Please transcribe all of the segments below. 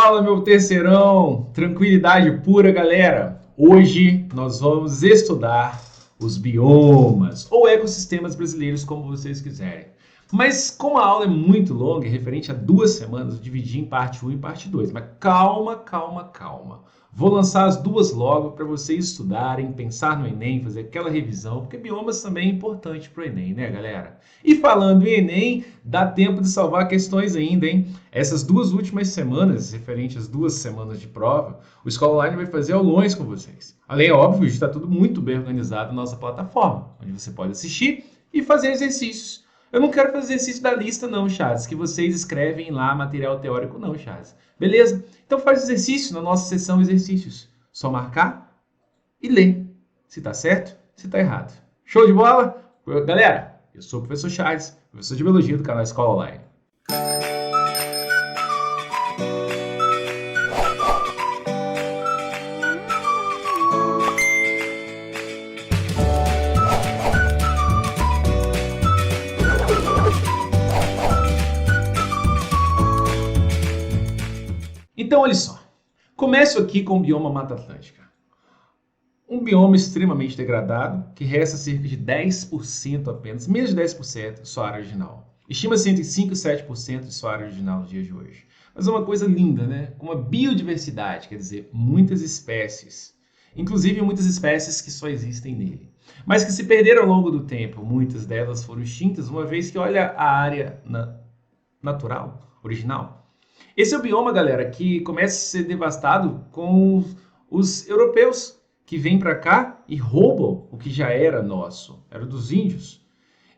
Fala, meu terceirão! Tranquilidade pura, galera! Hoje nós vamos estudar os biomas ou ecossistemas brasileiros, como vocês quiserem. Mas como a aula é muito longa e referente a 2 semanas, eu dividi em parte 1 e parte 2. Mas calma. Vou lançar as duas logo para vocês estudarem, pensar no Enem, fazer aquela revisão, porque biomas também é importante para o Enem, né, galera? E falando em Enem, dá tempo de salvar questões ainda, hein? Essas 2 últimas semanas, referente às 2 semanas de prova, o Escola Online vai fazer aulões com vocês. Além, óbvio, de estar tudo muito bem organizado na nossa plataforma, onde você pode assistir e fazer exercícios. Eu não quero fazer exercício da lista não, Charles, que vocês escrevem lá material teórico não, Charles. Beleza? Então faz exercício na nossa seção exercícios. Só marcar e ler. Se tá certo, se tá errado. Show de bola? Galera, eu sou o professor Charles, professor de Biologia do canal Escola Online. Então, olha só. Começo aqui com o bioma Mata Atlântica. Um bioma extremamente degradado, que resta cerca de 10% apenas, menos de 10% de sua área original. Estima-se entre 5% e 7% de sua área original nos dias de hoje. Mas é uma coisa linda, né? Com uma biodiversidade, quer dizer, muitas espécies. Inclusive muitas espécies que só existem nele. Mas que se perderam ao longo do tempo. Muitas delas foram extintas, uma vez que olha a área natural, original. Esse é o bioma, galera, que começa a ser devastado com os europeus que vêm para cá e roubam o que já era nosso, era dos índios.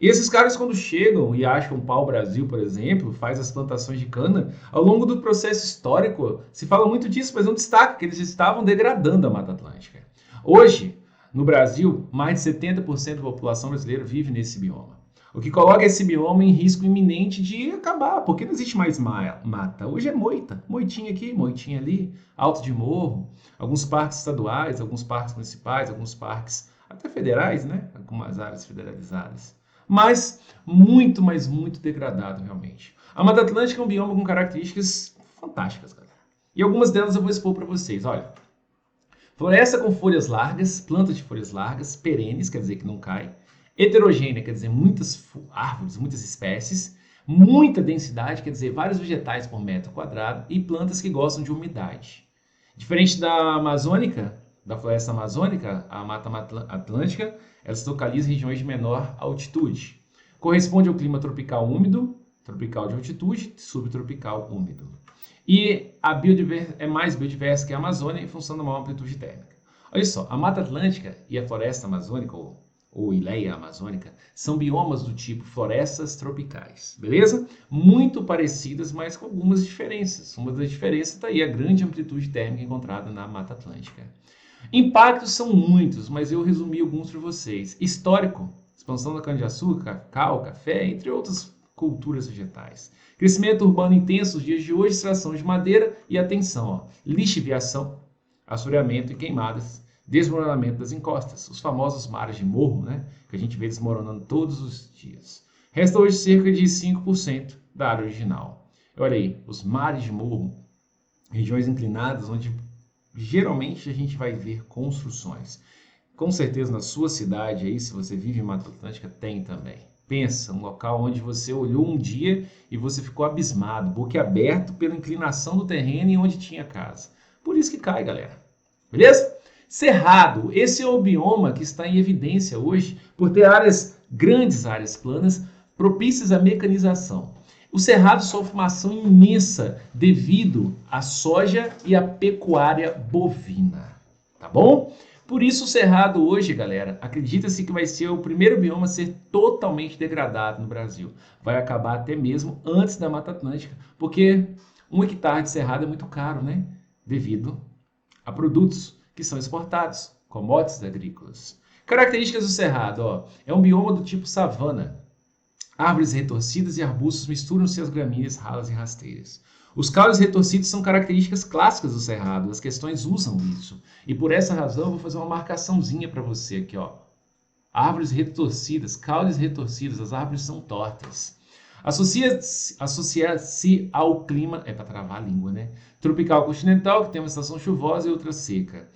E esses caras, quando chegam e acham o pau-brasil, por exemplo, faz as plantações de cana, ao longo do processo histórico se fala muito disso, mas não destaca que eles estavam degradando a Mata Atlântica. Hoje, no Brasil, mais de 70% da população brasileira vive nesse bioma. O que coloca esse bioma em risco iminente de acabar, porque não existe mais mata. Hoje é moita, moitinha aqui, moitinha ali, alto de morro, alguns parques estaduais, alguns parques municipais, alguns parques até federais, né? Algumas áreas federalizadas. Mas muito degradado realmente. A Mata Atlântica é um bioma com características fantásticas, galera. E algumas delas eu vou expor para vocês. Olha, floresta com folhas largas, planta de folhas largas, perenes, quer dizer que não cai. Heterogênea, quer dizer, muitas árvores, muitas espécies, muita densidade, quer dizer, vários vegetais por metro quadrado e plantas que gostam de umidade. Diferente da amazônica, da floresta amazônica, a Mata Atlântica, ela se localiza em regiões de menor altitude. Corresponde ao clima tropical úmido, tropical de altitude, subtropical úmido. E é mais biodiversa que a Amazônia em função da maior amplitude térmica. Olha só, a Mata Atlântica e a floresta amazônica, ou Ileia amazônica, são biomas do tipo florestas tropicais, beleza? Muito parecidas, mas com algumas diferenças. Uma das diferenças está aí, a grande amplitude térmica encontrada na Mata Atlântica. Impactos são muitos, mas eu resumi alguns para vocês. Histórico, expansão da cana-de-açúcar, cacau, café, entre outras culturas vegetais. Crescimento urbano intenso nos dias de hoje, extração de madeira e atenção, lixiviação, assoreamento e queimadas, desmoronamento das encostas, os famosos mares de morro, né, que a gente vê desmoronando todos os dias. Resta hoje cerca de 5% da área original. Olha aí, os mares de morro, regiões inclinadas onde geralmente a gente vai ver construções. Com certeza na sua cidade aí, se você vive em Mata Atlântica, tem também. Pensa, um local onde você olhou um dia e você ficou abismado, boquiaberto pela inclinação do terreno e onde tinha casa. Por isso que cai, galera. Beleza? Cerrado, esse é o bioma que está em evidência hoje por ter grandes áreas planas propícias à mecanização. O cerrado sofre uma ação imensa devido à soja e à pecuária bovina, tá bom? Por isso o cerrado hoje, galera, acredita-se que vai ser o primeiro bioma a ser totalmente degradado no Brasil. Vai acabar até mesmo antes da Mata Atlântica, porque 1 hectare de cerrado é muito caro, né? Devido a produtos que são exportados, commodities agrícolas. Características do cerrado, ó, é um bioma do tipo savana. Árvores retorcidas e arbustos misturam-se às gramíneas ralas e rasteiras. Os caules retorcidos são características clássicas do cerrado, as questões usam isso. E por essa razão eu vou fazer uma marcaçãozinha para você aqui, ó. Árvores retorcidas, caules retorcidos, as árvores são tortas. Associa-se ao clima, é para travar a língua, né? Tropical continental, que tem uma estação chuvosa e outra seca.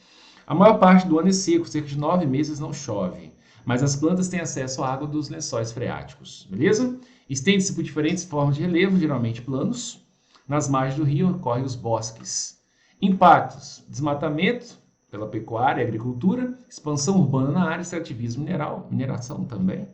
A maior parte do ano é seco, cerca de 9 meses não chove, mas as plantas têm acesso à água dos lençóis freáticos, beleza? Estende-se por diferentes formas de relevo, geralmente planos. Nas margens do rio ocorrem os bosques. Impactos: desmatamento pela pecuária e agricultura, expansão urbana na área, extrativismo mineral, mineração também.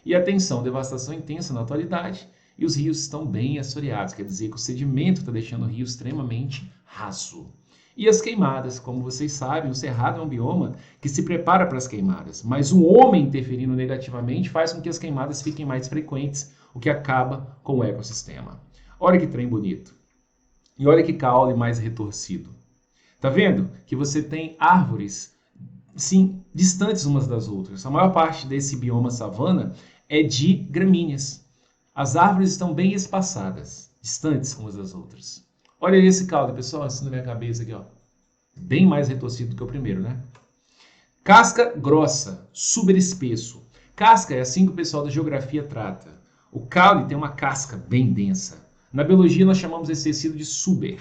E atenção, devastação intensa na atualidade, e os rios estão bem assoreados, quer dizer que o sedimento está deixando o rio extremamente raso. E as queimadas, como vocês sabem, o cerrado é um bioma que se prepara para as queimadas, mas o homem interferindo negativamente faz com que as queimadas fiquem mais frequentes, o que acaba com o ecossistema. Olha que trem bonito. E olha que caule mais retorcido. Tá vendo que você tem árvores, sim, distantes umas das outras. A maior parte desse bioma savana é de gramíneas. As árvores estão bem espaçadas, distantes umas das outras. Olha esse caule, pessoal, assim na minha cabeça aqui, ó. Bem mais retorcido do que o primeiro, né? Casca grossa, super espesso. Casca é assim que o pessoal da geografia trata. O caule tem uma casca bem densa. Na biologia nós chamamos esse tecido de super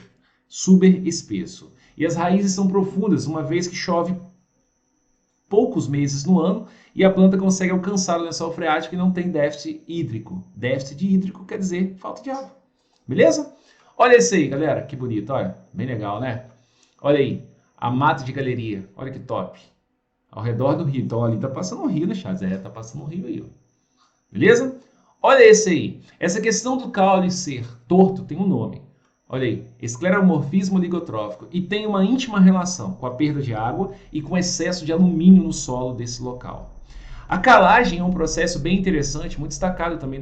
espesso. E as raízes são profundas, uma vez que chove poucos meses no ano e a planta consegue alcançar o lençol freático e não tem déficit hídrico. Déficit hídrico quer dizer falta de água. Beleza? Olha esse aí, galera, que bonito, olha, bem legal, né? Olha aí, a mata de galeria, olha que top. Ao redor do rio, então ali tá passando um rio, né, Charles? É, tá passando um rio aí, ó. Beleza? Olha esse aí, essa questão do caule ser torto tem um nome. Olha aí, escleromorfismo ligotrófico, e tem uma íntima relação com a perda de água e com o excesso de alumínio no solo desse local. A calagem é um processo bem interessante, muito destacado também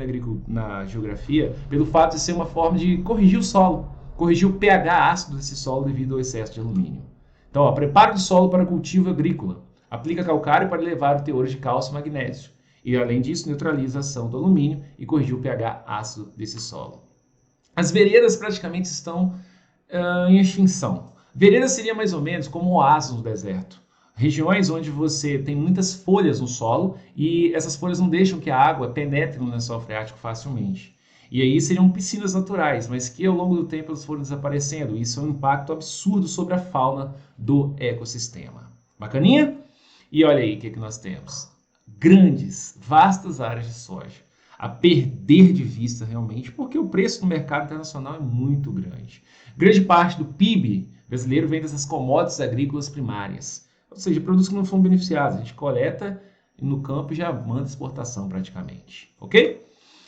na geografia, pelo fato de ser uma forma de corrigir o solo, corrigir o pH ácido desse solo devido ao excesso de alumínio. Então, ó, preparo do solo para cultivo agrícola, aplica calcário para elevar o teor de cálcio e magnésio, e além disso neutraliza a ação do alumínio e corrigir o pH ácido desse solo. As veredas praticamente estão em extinção. Vereda seria mais ou menos como um oásis no deserto. Regiões onde você tem muitas folhas no solo e essas folhas não deixam que a água penetre no lençol freático facilmente. E aí seriam piscinas naturais, mas que ao longo do tempo elas foram desaparecendo. Isso é um impacto absurdo sobre a fauna do ecossistema. Bacaninha? E olha aí o que nós temos. Grandes, vastas áreas de soja a perder de vista realmente, porque o preço no mercado internacional é muito grande. Grande parte do PIB brasileiro vem dessas commodities agrícolas primárias, ou seja, produtos que não foram beneficiados. A gente coleta no campo e já manda exportação praticamente, ok?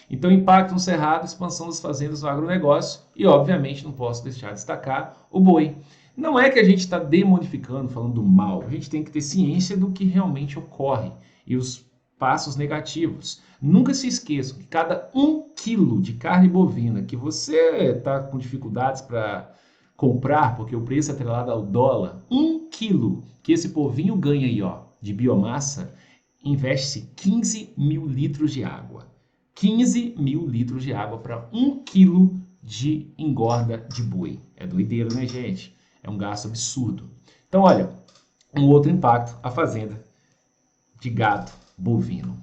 Então, impacto no cerrado, expansão das fazendas no agronegócio e, obviamente, não posso deixar de destacar o boi. Não é que a gente está demonificando, falando mal, a gente tem que ter ciência do que realmente ocorre e os passos negativos. Nunca se esqueçam que cada 1 quilo de carne bovina que você está com dificuldades para comprar, porque o preço é atrelado ao dólar, 1 quilo que esse povinho ganha aí, ó, de biomassa, investe-se 15 mil litros de água. 15 mil litros de água para 1 quilo de engorda de boi. É doideira, né, gente? É um gasto absurdo. Então, olha, um outro impacto, a fazenda de gado bovino.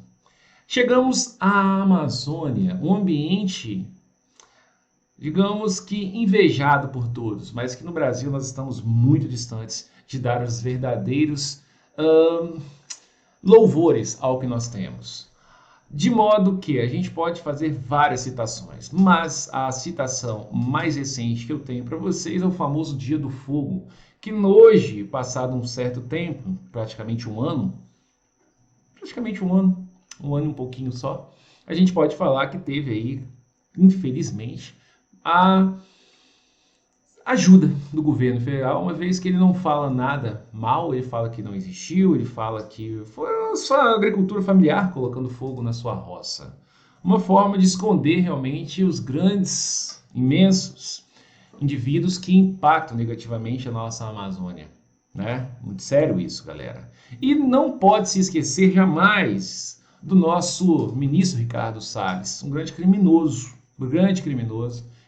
Chegamos à Amazônia, um ambiente, digamos que invejado por todos, mas que no Brasil nós estamos muito distantes de dar os verdadeiros louvores ao que nós temos. De modo que a gente pode fazer várias citações, mas a citação mais recente que eu tenho para vocês é o famoso Dia do Fogo, que hoje, passado um certo tempo, praticamente um ano e um pouquinho só, a gente pode falar que teve aí, infelizmente, a ajuda do governo federal, uma vez que ele não fala nada mal, ele fala que não existiu, ele fala que foi só a agricultura familiar colocando fogo na sua roça. Uma forma de esconder realmente os grandes, imensos indivíduos que impactam negativamente a nossa Amazônia. Né? Muito sério isso, galera. E não pode se esquecer jamais do nosso ministro Ricardo Salles, um grande criminoso,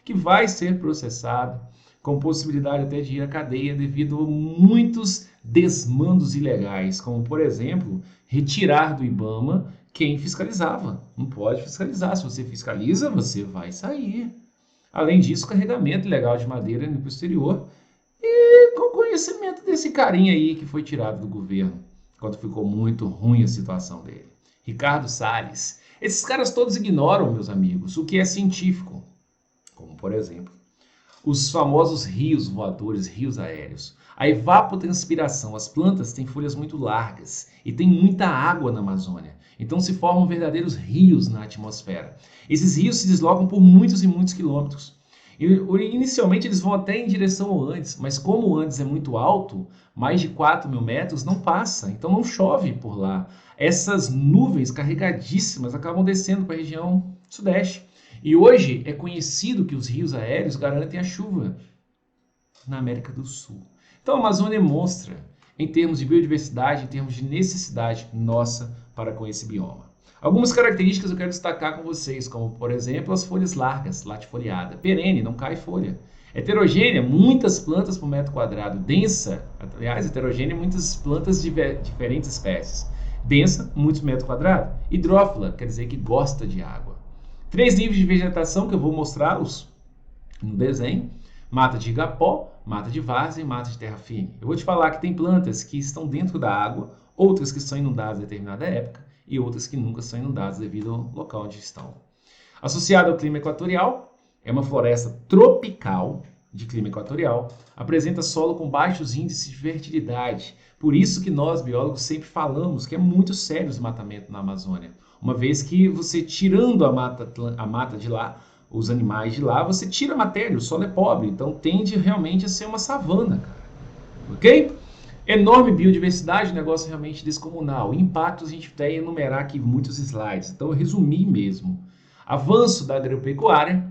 que vai ser processado com possibilidade até de ir à cadeia devido a muitos desmandos ilegais, como, por exemplo, retirar do IBAMA quem fiscalizava. Não pode fiscalizar. Se você fiscaliza, você vai sair. Além disso, carregamento ilegal de madeira no exterior e com conhecimento desse carinha aí que foi tirado do governo, quando ficou muito ruim a situação dele. Ricardo Salles. Esses caras todos ignoram, meus amigos, o que é científico. Como, por exemplo, os famosos rios voadores, rios aéreos. A evapotranspiração. As plantas têm folhas muito largas e tem muita água na Amazônia. Então se formam verdadeiros rios na atmosfera. Esses rios se deslocam por muitos e muitos quilômetros. Inicialmente eles vão até em direção ao Andes, mas como o Andes é muito alto, mais de 4.000 metros, não passa, então não chove por lá. Essas nuvens carregadíssimas acabam descendo para a região sudeste. E hoje é conhecido que os rios aéreos garantem a chuva na América do Sul. Então a Amazônia mostra, em termos de biodiversidade, em termos de necessidade nossa para com esse bioma. Algumas características eu quero destacar com vocês, como por exemplo as folhas largas, latifoliada, perene, não cai folha. Heterogênea, muitas plantas por metro quadrado. Densa, aliás, heterogênea, muitas plantas de diferentes espécies. Densa, muitos metros quadrados. Hidrófila, quer dizer que gosta de água. 3 níveis de vegetação que eu vou mostrá-los no desenho. Mata de igapó, mata de várzea e mata de terra firme. Eu vou te falar que tem plantas que estão dentro da água, outras que são inundadas em determinada época e outras que nunca são inundadas devido ao local onde estão. Associado ao clima equatorial, é uma floresta tropical de clima equatorial, apresenta solo com baixos índices de fertilidade. Por isso que nós, biólogos, sempre falamos que é muito sério o desmatamento na Amazônia. Uma vez que você tirando a mata de lá, os animais de lá, você tira a matéria, o solo é pobre, então tende realmente a ser uma savana, cara. Ok? Enorme biodiversidade, negócio realmente descomunal. Impactos a gente vai enumerar aqui muitos slides, então eu resumi mesmo. Avanço da agropecuária,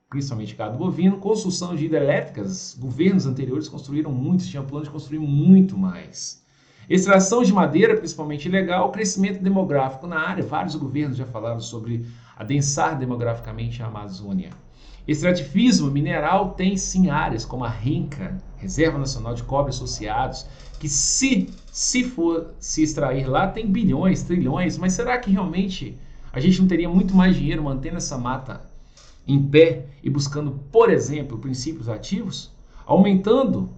principalmente gado bovino, construção de hidrelétricas, governos anteriores construíram muitos, tinham plano de construir muito mais. Extração de madeira, principalmente ilegal, crescimento demográfico na área, vários governos já falaram sobre adensar demograficamente a Amazônia. Extrativismo mineral tem sim áreas como a RENCA, Reserva Nacional de Cobre Associados, que se for se extrair lá tem bilhões, trilhões, mas será que realmente a gente não teria muito mais dinheiro mantendo essa mata em pé e buscando, por exemplo, princípios ativos, aumentando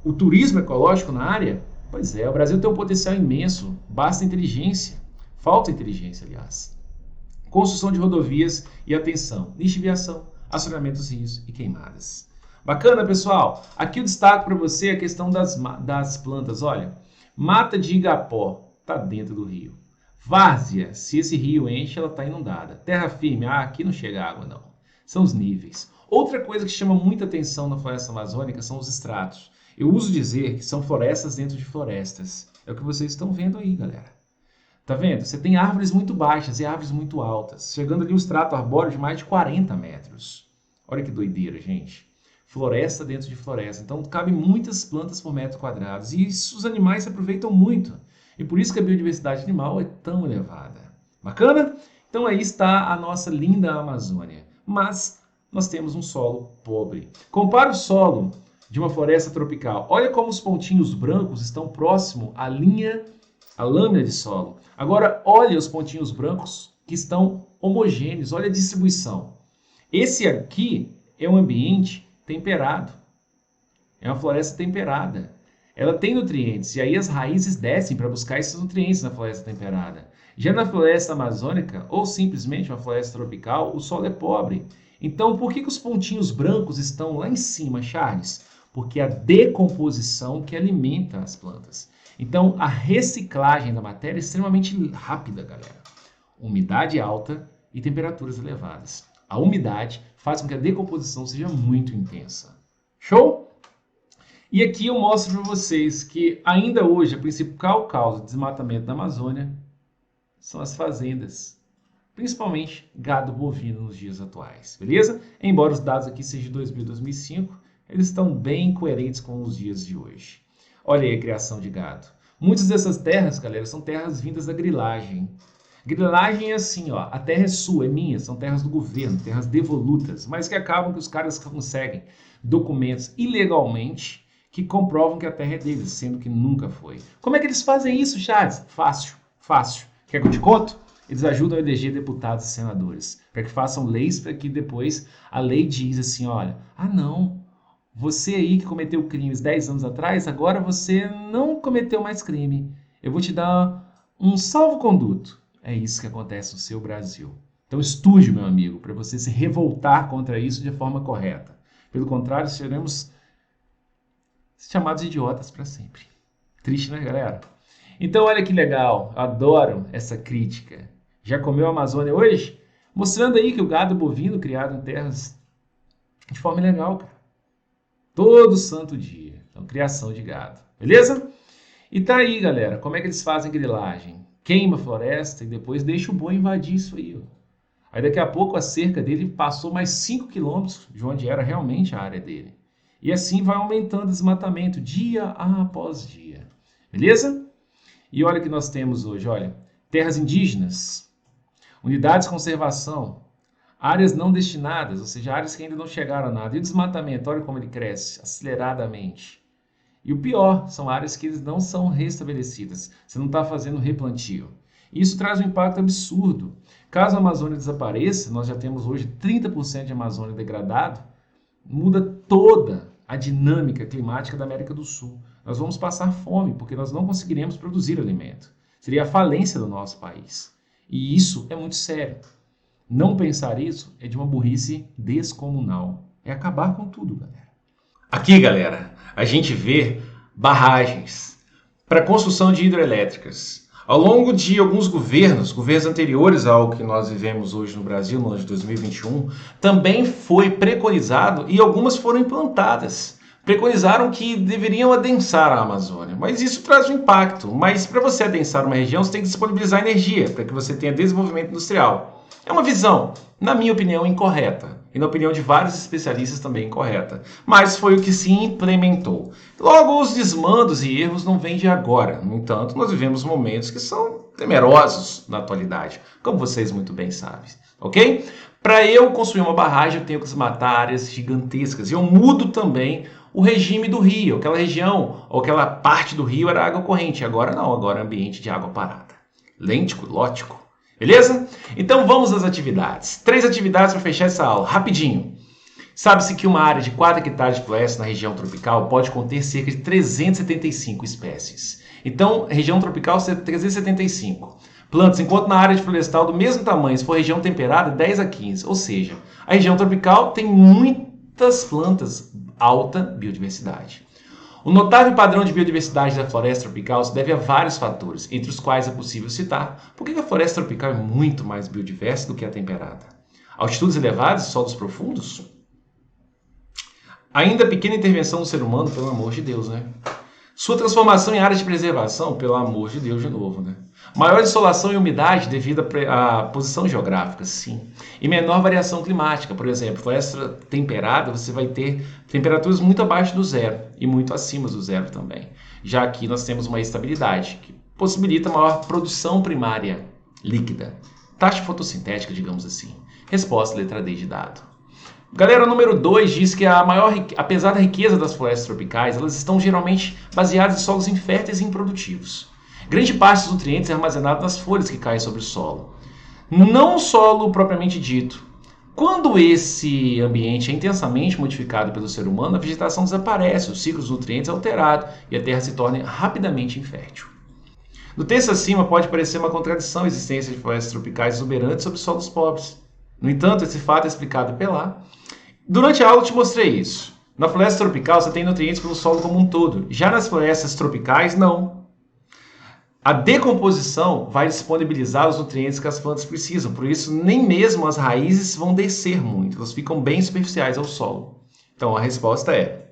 o turismo ecológico na área? Pois é, o Brasil tem um potencial imenso, basta inteligência, falta inteligência, aliás. Construção de rodovias e atenção, lixiviação, acionamento dos rios e queimadas. Bacana, pessoal? Aqui eu destaco para você a questão das plantas. Olha, mata de igapó está dentro do rio. Várzea, se esse rio enche, ela está inundada. Terra firme, aqui não chega água, não. São os níveis. Outra coisa que chama muita atenção na floresta amazônica são os estratos. Eu uso dizer que são florestas dentro de florestas. É o que vocês estão vendo aí, galera. Tá vendo? Você tem árvores muito baixas e árvores muito altas, chegando ali um estrato arbóreo de mais de 40 metros. Olha que doideira, gente. Floresta dentro de floresta. Então, cabe muitas plantas por metro quadrado. E isso, os animais se aproveitam muito. E por isso que a biodiversidade animal é tão elevada. Bacana? Então, aí está a nossa linda Amazônia. Mas nós temos um solo pobre. Compara o solo de uma floresta tropical. Olha como os pontinhos brancos estão próximo à lâmina de solo. Agora, olha os pontinhos brancos que estão homogêneos. Olha a distribuição. Esse aqui é um ambiente temperado. É uma floresta temperada. Ela tem nutrientes e aí as raízes descem para buscar esses nutrientes na floresta temperada. Já na floresta amazônica, ou simplesmente uma floresta tropical, o solo é pobre. Então, por que os pontinhos brancos estão lá em cima, Charles? Porque é a decomposição que alimenta as plantas. Então, a reciclagem da matéria é extremamente rápida, galera. Umidade alta e temperaturas elevadas. A umidade faz com que a decomposição seja muito intensa. Show? E aqui eu mostro para vocês que ainda hoje a principal causa de desmatamento da Amazônia são as fazendas, principalmente gado bovino nos dias atuais, beleza? Embora os dados aqui sejam de 2000 e 2005, eles estão bem coerentes com os dias de hoje. Olha aí a criação de gado. Muitas dessas terras, galera, são terras vindas da grilagem. Grilagem é assim, ó, a terra é sua, é minha, são terras do governo, terras devolutas, mas que acabam que os caras conseguem documentos ilegalmente que comprovam que a terra é deles, sendo que nunca foi. Como é que eles fazem isso, Charles? Fácil, fácil. Quer que eu te conto? Eles ajudam a eleger deputados e senadores, para que façam leis, para que depois a lei diz assim, olha, ah não, você aí que cometeu crimes 10 anos atrás, agora você não cometeu mais crime. Eu vou te dar um salvo-conduto. É isso que acontece no seu Brasil. Então estude, meu amigo, para você se revoltar contra isso de forma correta. Pelo contrário, seremos chamados de idiotas para sempre. Triste, né, galera? Então, olha que legal. Eu adoro essa crítica. Já comeu a Amazônia hoje? Mostrando aí que o gado bovino criado em terras de forma ilegal, cara. Todo santo dia. Então, criação de gado. Beleza? E tá aí, galera. Como é que eles fazem grilagem? Queima a floresta e depois deixa o boi invadir isso aí, ó. Aí daqui a pouco a cerca dele passou mais 5 quilômetros de onde era realmente a área dele. E assim vai aumentando o desmatamento dia após dia. Beleza? E olha o que nós temos hoje, olha. Terras indígenas, unidades de conservação, áreas não destinadas, ou seja, áreas que ainda não chegaram a nada. E o desmatamento, olha como ele cresce, aceleradamente. E o pior, são áreas que não são restabelecidas. Você não está fazendo replantio. Isso traz um impacto absurdo. Caso a Amazônia desapareça, nós já temos hoje 30% de Amazônia degradado, muda toda a dinâmica climática da América do Sul. Nós vamos passar fome, porque nós não conseguiremos produzir alimento. Seria a falência do nosso país. E isso é muito sério. Não pensar isso é de uma burrice descomunal. É acabar com tudo, galera. Aqui, galera, a gente vê barragens para construção de hidrelétricas. Ao longo de alguns governos anteriores ao que nós vivemos hoje no Brasil, no ano de 2021, também foi preconizado e algumas foram implantadas. Preconizaram que deveriam adensar a Amazônia, mas isso traz um impacto. Mas para você adensar uma região, você tem que disponibilizar energia para que você tenha desenvolvimento industrial. É uma visão, na minha opinião, incorreta. E na opinião de vários especialistas também incorreta. Mas foi o que se implementou. Logo, os desmandos e erros não vêm de agora. No entanto, nós vivemos momentos que são temerosos na atualidade, como vocês muito bem sabem, ok? Para eu construir uma barragem, eu tenho que desmatar áreas gigantescas. E eu mudo também o regime do rio. Aquela região, ou aquela parte do rio era água corrente. Agora não, agora é ambiente de água parada. Lêntico, lótico. Beleza? Então vamos às atividades. 3 atividades para fechar essa aula, rapidinho. Sabe-se que uma área de 4 hectares de floresta na região tropical pode conter cerca de 375 espécies. Então, região tropical, 375 plantas, enquanto na área de florestal do mesmo tamanho, se for região temperada, 10 a 15. Ou seja, a região tropical tem muitas plantas, alta biodiversidade. O notável padrão de biodiversidade da floresta tropical se deve a vários fatores, entre os quais é possível citar por que a floresta tropical é muito mais biodiversa do que a temperada. Altitudes elevadas e solos profundos? Ainda a pequena intervenção do ser humano, pelo amor de Deus, né? Sua transformação em área de preservação, pelo amor de Deus, de novo, né? Maior insolação e umidade devido à posição geográfica, sim. E menor variação climática, por exemplo, floresta temperada, você vai ter temperaturas muito abaixo do zero e muito acima do zero também. Já aqui nós temos uma estabilidade que possibilita maior produção primária líquida. Taxa fotossintética, digamos assim. Resposta letra D de dado. Galera, o número 2 diz que apesar da riqueza das florestas tropicais, elas estão geralmente baseadas em solos inférteis e improdutivos. Grande parte dos nutrientes é armazenado nas folhas que caem sobre o solo. Não o solo propriamente dito. Quando esse ambiente é intensamente modificado pelo ser humano, a vegetação desaparece, o ciclo dos nutrientes é alterado e a terra se torna rapidamente infértil. No texto acima pode parecer uma contradição a existência de florestas tropicais exuberantes sobre solos pobres. No entanto, esse fato é explicado pela... Durante a aula eu te mostrei isso. Na floresta tropical você tem nutrientes pelo solo como um todo. Já nas florestas tropicais, não. A decomposição vai disponibilizar os nutrientes que as plantas precisam. Por isso, nem mesmo as raízes vão descer muito. Elas ficam bem superficiais ao solo. Então, a resposta é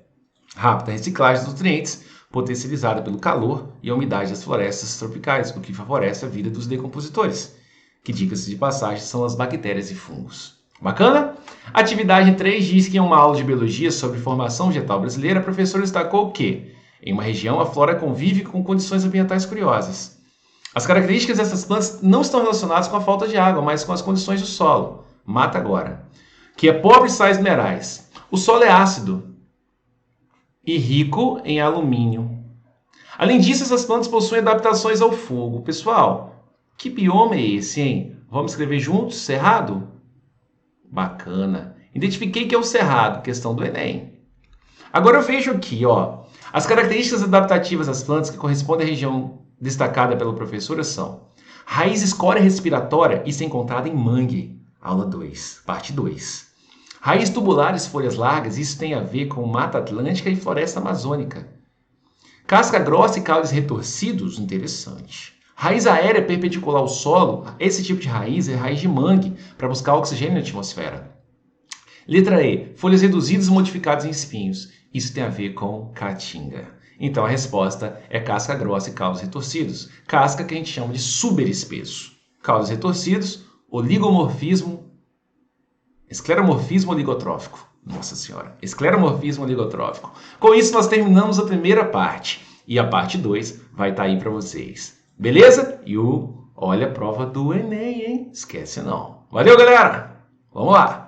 rápida reciclagem dos nutrientes, potencializada pelo calor e a umidade das florestas tropicais, o que favorece a vida dos decompositores, que, diga-se de passagem, são as bactérias e fungos. Bacana? Atividade 3 diz que em uma aula de biologia sobre formação vegetal brasileira, a professora destacou que, em uma região, a flora convive com condições ambientais curiosas. As características dessas plantas não estão relacionadas com a falta de água, mas com as condições do solo. Mata agora. Que é pobre em sais minerais. O solo é ácido e rico em alumínio. Além disso, essas plantas possuem adaptações ao fogo. Pessoal, Que bioma é esse, hein? Vamos escrever juntos? Cerrado? Bacana. Identifiquei que é o cerrado, questão do Enem. Agora eu vejo aqui, ó, as características adaptativas das plantas que correspondem à região destacada pela professora são raiz escória respiratória, isso é encontrado em mangue, aula 2, parte 2. Raiz tubulares, folhas largas, isso tem a ver com Mata Atlântica e Floresta Amazônica. Casca grossa e caules retorcidos, interessante. Raiz aérea perpendicular ao solo, esse tipo de raiz é raiz de mangue, para buscar oxigênio na atmosfera. Letra E, folhas reduzidas modificadas em espinhos, isso tem a ver com caatinga. Então a resposta é casca grossa e caules retorcidos, casca que a gente chama de superespesso. Caules retorcidos, oligomorfismo, escleromorfismo oligotrófico. Nossa senhora, escleromorfismo oligotrófico. Com isso nós terminamos a primeira parte e a parte 2 vai estar aí para vocês. Beleza? E olha a prova do Enem, hein? Esquece não. Valeu, galera! Vamos lá!